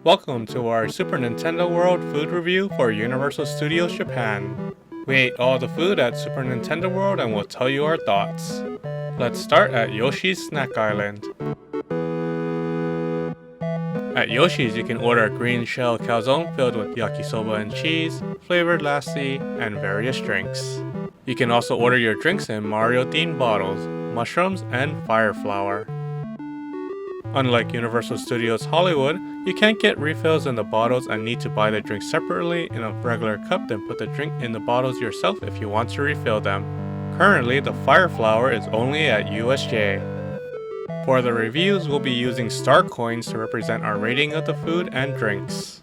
Welcome to our Super Nintendo World food review for Universal Studios Japan. We ate all the food at Super Nintendo World and we'll tell you our thoughts. Let's start at Yoshi's Snack Island. At Yoshi's you can order a green shell calzone filled with yakisoba and cheese, flavored lassi, and various drinks. You can also order your drinks in Mario-themed bottles, mushrooms, and fire flower. Unlike Universal Studios Hollywood, you can't get refills in the bottles and need to buy the drink separately in a regular cup, then put the drink in the bottles yourself if you want to refill them. Currently, the fire flower is only at USJ. For the reviews, we'll be using star coins to represent our rating of the food and drinks.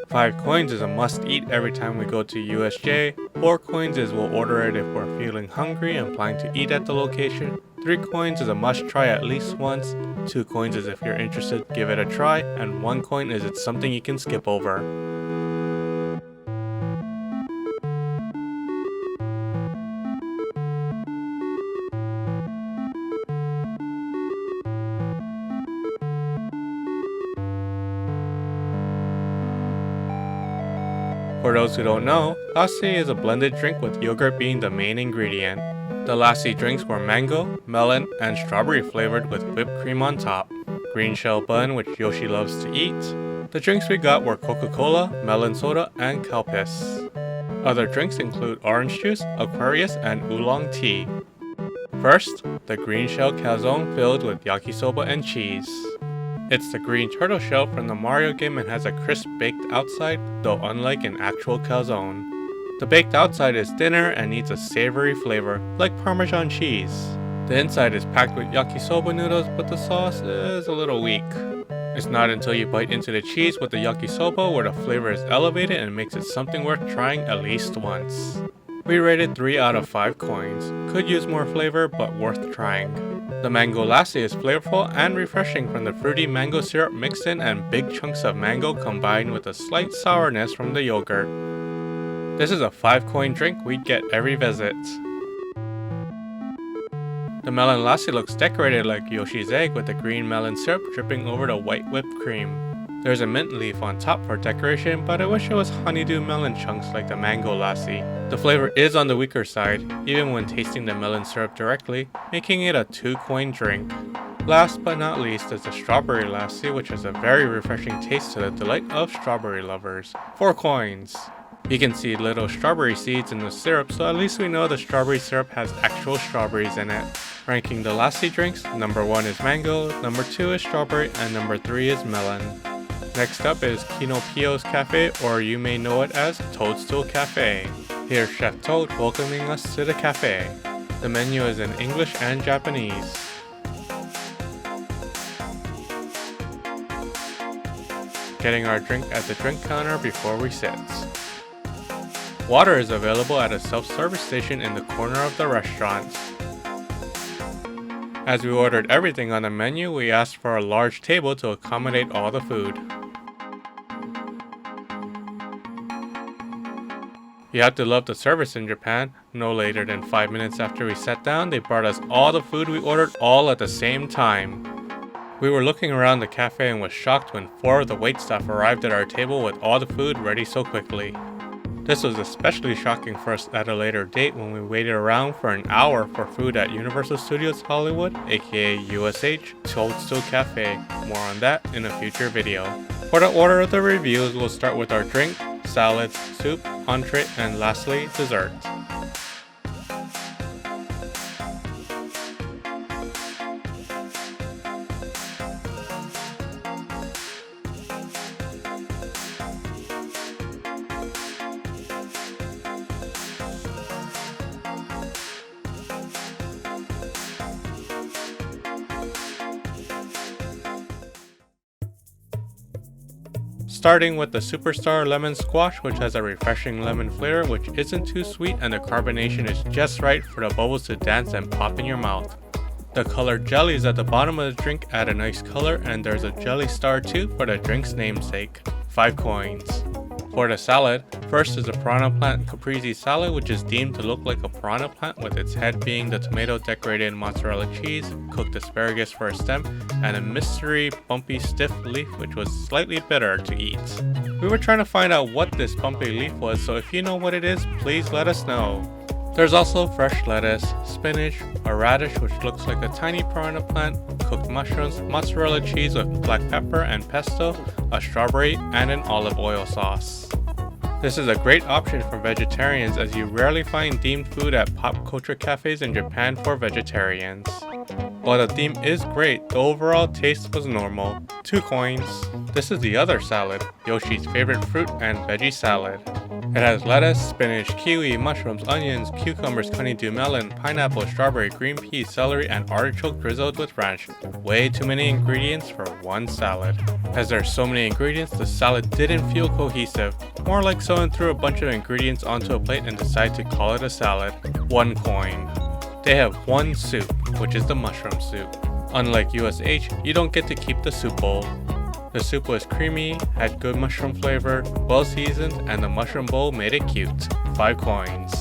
5 coins is a must-eat every time we go to USJ, 4 coins is we'll order it if we're feeling hungry and planning to eat at the location, 3 coins is a must-try at least once, 2 coins is if you're interested, give it a try, and 1 coin is it's something you can skip over. For those who don't know, lassi is a blended drink with yogurt being the main ingredient. The lassi drinks were mango, melon, and strawberry flavored with whipped cream on top. Green shell bun, which Yoshi loves to eat. The drinks we got were Coca-Cola, melon soda, and Calpis. Other drinks include orange juice, Aquarius, and oolong tea. First, the green shell calzone filled with yakisoba and cheese. It's the green turtle shell from the Mario game and has a crisp baked outside, though unlike an actual calzone. The baked outside is thinner and needs a savory flavor, like Parmesan cheese. The inside is packed with yakisoba noodles, but the sauce is a little weak. It's not until you bite into the cheese with the yakisoba where the flavor is elevated and makes it something worth trying at least once. We rated 3 out of 5 coins. Could use more flavor, but worth trying. The mango lassi is flavorful and refreshing from the fruity mango syrup mixed in and big chunks of mango combined with a slight sourness from the yogurt. This is a 5-coin drink we'd get every visit. The melon lassi looks decorated like Yoshi's egg with the green melon syrup dripping over the white whipped cream. There's a mint leaf on top for decoration, but I wish it was honeydew melon chunks like the mango lassi. The flavor is on the weaker side, even when tasting the melon syrup directly, making it a 2-coin drink. Last but not least is the strawberry lassi, which has a very refreshing taste to the delight of strawberry lovers. 4 coins. You can see little strawberry seeds in the syrup, so at least we know the strawberry syrup has actual strawberries in it. Ranking the lassi drinks, number 1 is mango, number 2 is strawberry, and number 3 is melon. Next up is Kinopio's Cafe, or you may know it as Toadstool Café. Here's Chef Toad welcoming us to the cafe. The menu is in English and Japanese. Getting our drink at the drink counter before we sit. Water is available at a self-service station in the corner of the restaurant. As we ordered everything on the menu, we asked for a large table to accommodate all the food. You have to love the service in Japan. No later than 5 minutes after we sat down, they brought us all the food we ordered all at the same time. We were looking around the cafe and was shocked when 4 of the waitstaff arrived at our table with all the food ready so quickly. This was especially shocking for us at a later date when we waited around for an hour for food at Universal Studios Hollywood, aka USH, Toadstool Café. More on that in a future video. For the order of the reviews, we'll start with our drink, salads, soup, entree, and lastly, dessert. Starting with the Superstar Lemon Squash, which has a refreshing lemon flavor which isn't too sweet and the carbonation is just right for the bubbles to dance and pop in your mouth. The colored jellies at the bottom of the drink add a nice color, and there's a jelly star too for the drink's namesake. 5 coins. For the salad, first is the piranha plant caprese salad, which is deemed to look like a piranha plant with its head being the tomato decorated mozzarella cheese, cooked asparagus for a stem, and a mystery bumpy stiff leaf which was slightly bitter to eat. We were trying to find out what this bumpy leaf was, so if you know what it is, please let us know. There's also fresh lettuce, spinach, a radish which looks like a tiny piranha plant, cooked mushrooms, mozzarella cheese with black pepper and pesto, a strawberry, and an olive oil sauce. This is a great option for vegetarians as you rarely find themed food at pop culture cafes in Japan for vegetarians. While the theme is great, the overall taste was normal. 2 coins. This is the other salad, Yoshi's favorite fruit and veggie salad. It has lettuce, spinach, kiwi, mushrooms, onions, cucumbers, honeydew melon, pineapple, strawberry, green peas, celery, and artichoke drizzled with ranch. Way too many ingredients for one salad. As there are so many ingredients, the salad didn't feel cohesive. More like someone threw a bunch of ingredients onto a plate and decided to call it a salad. 1 coin. They have one soup, which is the mushroom soup. Unlike USJ, you don't get to keep the soup bowl. The soup was creamy, had good mushroom flavor, well seasoned, and the mushroom bowl made it cute. 5 coins.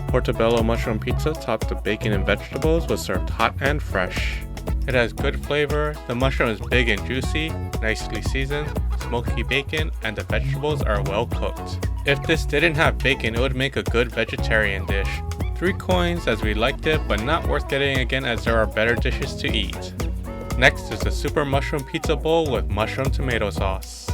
Portobello mushroom pizza topped with bacon and vegetables was served hot and fresh. It has good flavor, the mushroom is big and juicy, nicely seasoned, smoky bacon, and the vegetables are well cooked. If this didn't have bacon, it would make a good vegetarian dish. 3 coins as we liked it, but not worth getting again as there are better dishes to eat. Next is the Super Mushroom Pizza Bowl with mushroom tomato sauce.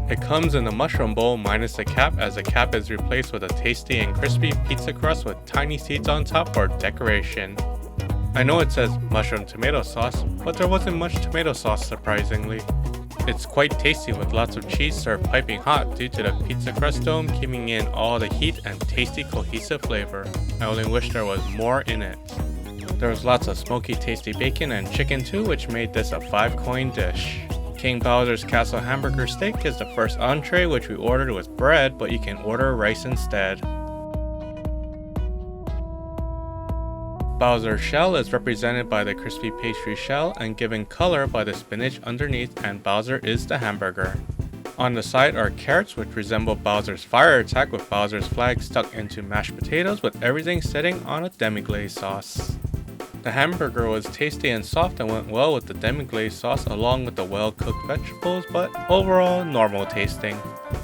It comes in the mushroom bowl minus the cap, as the cap is replaced with a tasty and crispy pizza crust with tiny seeds on top for decoration. I know it says mushroom tomato sauce, but there wasn't much tomato sauce surprisingly. It's quite tasty with lots of cheese served piping hot due to the pizza crust dome keeping in all the heat and tasty cohesive flavor. I only wish there was more in it. There was lots of smoky tasty bacon and chicken too, which made this a 5 coin dish. King Bowser's Castle Hamburger Steak is the first entree, which we ordered with bread, but you can order rice instead. Bowser's shell is represented by the crispy pastry shell and given color by the spinach underneath, and Bowser is the hamburger. On the side are carrots which resemble Bowser's fire attack with Bowser's flag stuck into mashed potatoes with everything sitting on a demi-glaze sauce. The hamburger was tasty and soft and went well with the demi-glaze sauce along with the well-cooked vegetables, but overall normal tasting.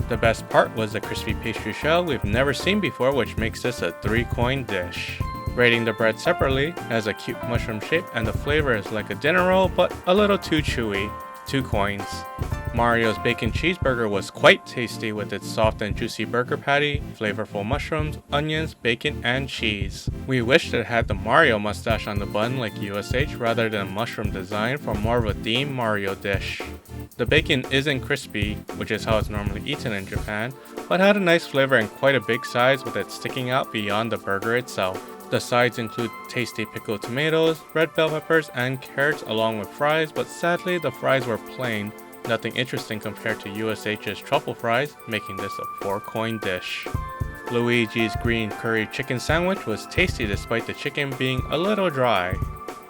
The best part was the crispy pastry shell we've never seen before, which makes this a 3 coin dish. Rating the bread separately, it has a cute mushroom shape and the flavor is like a dinner roll but a little too chewy. 2 coins. Mario's bacon cheeseburger was quite tasty with its soft and juicy burger patty, flavorful mushrooms, onions, bacon, and cheese. We wished it had the Mario mustache on the bun like USJ rather than a mushroom design for more of a themed Mario dish. The bacon isn't crispy, which is how it's normally eaten in Japan, but had a nice flavor and quite a big size with it sticking out beyond the burger itself. The sides include tasty pickled tomatoes, red bell peppers, and carrots along with fries, but sadly the fries were plain. Nothing interesting compared to USJ's truffle fries, making this a 4 coin dish. Luigi's green curry chicken sandwich was tasty despite the chicken being a little dry.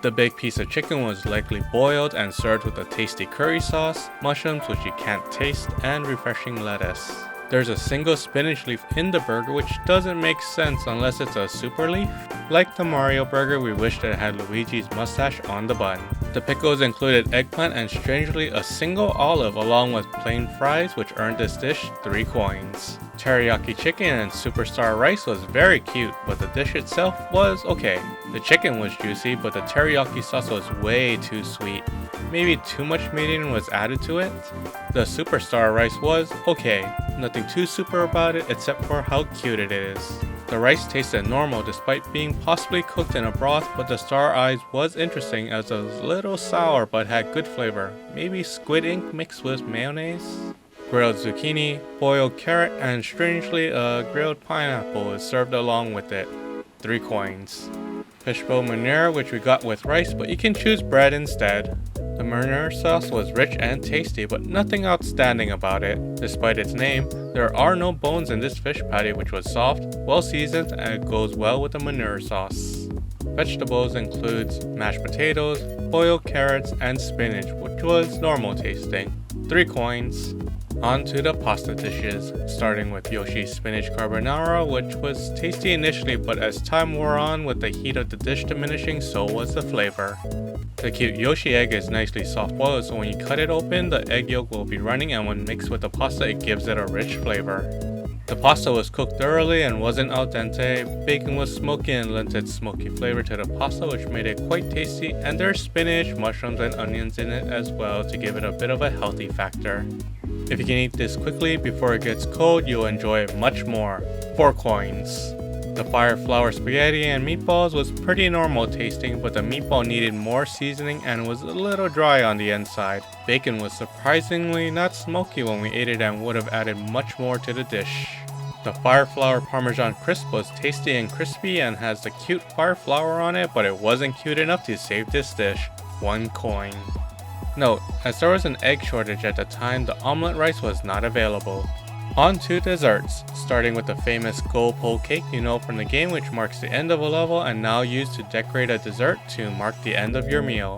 The big piece of chicken was likely boiled and served with a tasty curry sauce, mushrooms which you can't taste, and refreshing lettuce. There's a single spinach leaf in the burger which doesn't make sense unless it's a super leaf. Like the Mario burger, we wished it had Luigi's mustache on the bun. The pickles included eggplant and strangely a single olive along with plain fries, which earned this dish 3 coins. Teriyaki chicken and superstar rice was very cute, but the dish itself was okay. The chicken was juicy, but the teriyaki sauce was way too sweet. Maybe too much mirin was added to it. The superstar rice was okay, nothing too super about it except for how cute it is. The rice tasted normal despite being possibly cooked in a broth, but the star eyes was interesting as it was a little sour but had good flavor. Maybe squid ink mixed with mayonnaise? Grilled zucchini, boiled carrot, and strangely a grilled pineapple is served along with it. 3 coins. Fishbowl manure, which we got with rice, but you can choose bread instead. The manure sauce was rich and tasty, but nothing outstanding about it. Despite its name, there are no bones in this fish patty, which was soft, well seasoned, and it goes well with the manure sauce. Vegetables includes mashed potatoes, boiled carrots, and spinach, which was normal tasting. 3 coins. On to the pasta dishes, starting with Yoshi's spinach carbonara, which was tasty initially, but as time wore on with the heat of the dish diminishing, so was the flavor. The cute Yoshi egg is nicely soft boiled, so when you cut it open, the egg yolk will be running, and when mixed with the pasta, it gives it a rich flavor. The pasta was cooked thoroughly and wasn't al dente. Bacon was smoky and lent its smoky flavor to the pasta, which made it quite tasty, and there's spinach, mushrooms, and onions in it as well to give it a bit of a healthy factor. If you can eat this quickly before it gets cold, you'll enjoy it much more. 4 coins. The fire flour spaghetti and meatballs was pretty normal tasting, but the meatball needed more seasoning and was a little dry on the inside. Bacon was surprisingly not smoky when we ate it and would have added much more to the dish. The fire flour parmesan crisp was tasty and crispy and has the cute fire flour on it, but it wasn't cute enough to save this dish. 1 coin. Note, as there was an egg shortage at the time, the omelette rice was not available. On to desserts, starting with the famous gold pole cake you know from the game, which marks the end of a level and now used to decorate a dessert to mark the end of your meal.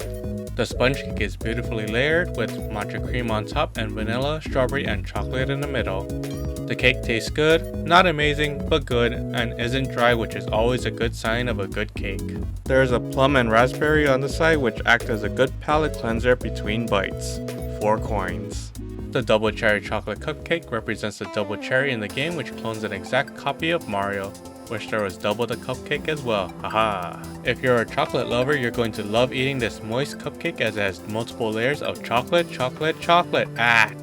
The sponge cake is beautifully layered with matcha cream on top and vanilla, strawberry, and chocolate in the middle. The cake tastes good, not amazing, but good, and isn't dry, which is always a good sign of a good cake. There is a plum and raspberry on the side, which act as a good palate cleanser between bites. 4 coins. The double cherry chocolate cupcake represents the double cherry in the game, which clones an exact copy of Mario. Wish there was double the cupcake as well, haha. If you're a chocolate lover, you're going to love eating this moist cupcake as it has multiple layers of chocolate. Ack!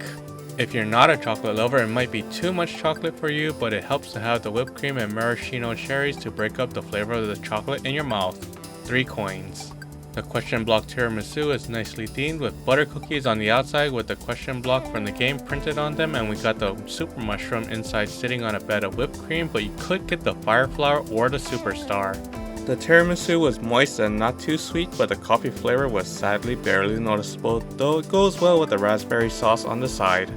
If you're not a chocolate lover, it might be too much chocolate for you, but it helps to have the whipped cream and maraschino cherries to break up the flavor of the chocolate in your mouth. 3 coins. The question block tiramisu is nicely themed with butter cookies on the outside with the question block from the game printed on them, and we got the super mushroom inside sitting on a bed of whipped cream, but you could get the fire flower or the superstar. The tiramisu was moist and not too sweet, but the coffee flavor was sadly barely noticeable, though it goes well with the raspberry sauce on the side.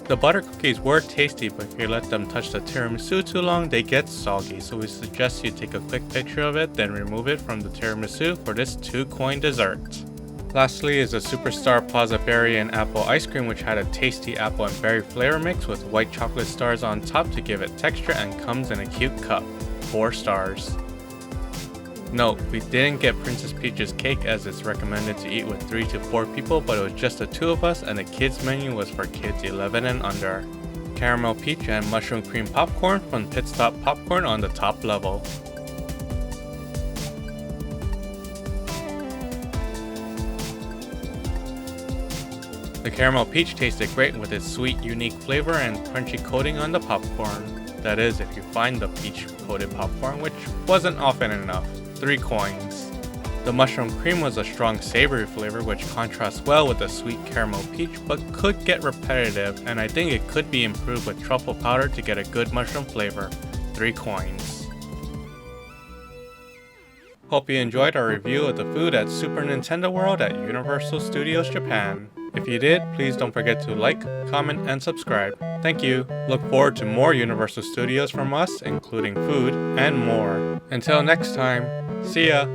The butter cookies were tasty, but if you let them touch the tiramisu too long, they get soggy, so we suggest you take a quick picture of it, then remove it from the tiramisu for this 2-coin dessert. Lastly is the Superstar Plaza Berry and Apple ice cream, which had a tasty apple and berry flavor mix with white chocolate stars on top to give it texture and comes in a cute cup. 4 stars. Note, we didn't get Princess Peach's cake as it's recommended to eat with 3 to 4 people, but it was just the 2 of us and the kids menu was for kids 11 and under. Caramel peach and mushroom cream popcorn from Pit Stop Popcorn on the top level. The caramel peach tasted great with its sweet, unique flavor and crunchy coating on the popcorn. That is, if you find the peach coated popcorn, which wasn't often enough. 3 coins. The mushroom cream was a strong savory flavor which contrasts well with the sweet caramel peach, but could get repetitive, and I think it could be improved with truffle powder to get a good mushroom flavor. 3 coins. Hope you enjoyed our review of the food at Super Nintendo World at Universal Studios Japan. If you did, please don't forget to like, comment, and subscribe. Thank you. Look forward to more Universal Studios from us, including food and more. Until next time, see ya!